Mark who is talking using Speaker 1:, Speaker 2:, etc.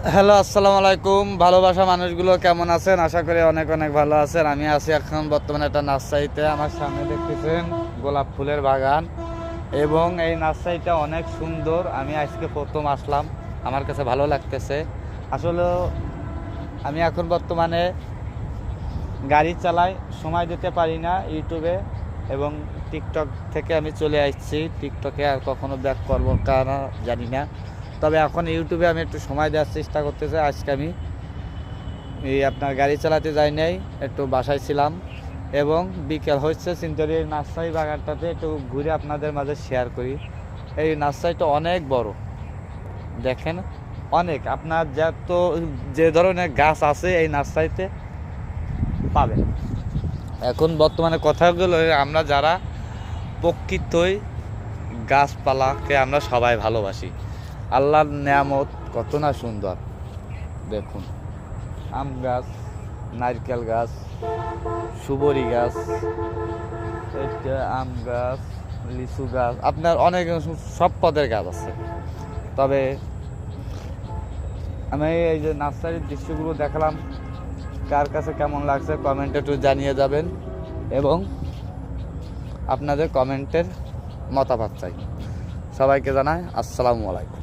Speaker 1: Hello, আসসালামু আলাইকুম। ভালোবাসা মানুষগুলো কেমন আছেন? আশা করি অনেক অনেক ভালো আছেন। আমি আছি এখন বর্তমানে একটা নার্সারিতে। আমার সামনে দেখতেছেন গোলাপ ফুলের বাগান এবং এই নার্সারিটা অনেক সুন্দর। আমি আজকে প্রথম আসলাম, আমার কাছে ভালো লাগতেছে। আসলে আমি এখন বর্তমানে গাড়ি চালাই, সময় দিতে পারি না ইউটিউবে এবং টিকটক থেকে আমি চলে আসছি। টিকটকে আর কখনো ব্যাক করবো কারণ জানি না, তবে এখন ইউটিউবে আমি একটু সময় দেওয়ার চেষ্টা করতেছি। আজকে আমি আপনার গাড়ি চালাতে যাই নাই, একটু বাসায় ছিলাম এবং বিকেল হচ্ছে সিনচুরি নার্সারি বাগানটাতে একটু ঘুরে আপনাদের মাঝে শেয়ার করি। এই নার্সারিটা অনেক বড়, দেখেন অনেক, আপনার যে ধরনের গাছ আছে এই নার্সারিতে পাবেন। এখন বর্তমানে কথাগুলো, আমরা যারা প্রকৃতই গাছপালাকে আমরা সবাই ভালোবাসি, আল্লাহর নেয়ামত কত না সুন্দর। দেখুন, আম গাছ, নারকেল গাছ, সুবরি গাছ, এটা আম গাছ, লিচু গাছ, আপনার অনেক সব পদের গাছ আছে। তবে আমি এই যে নার্সারির দৃশ্যগুলো দেখালাম, কার কাছে কেমন লাগছে কমেন্টে একটু জানিয়ে যাবেন এবং আপনাদের কমেন্টের মতামত চাই। সবাইকে জানাই আসসালামু আলাইকুম।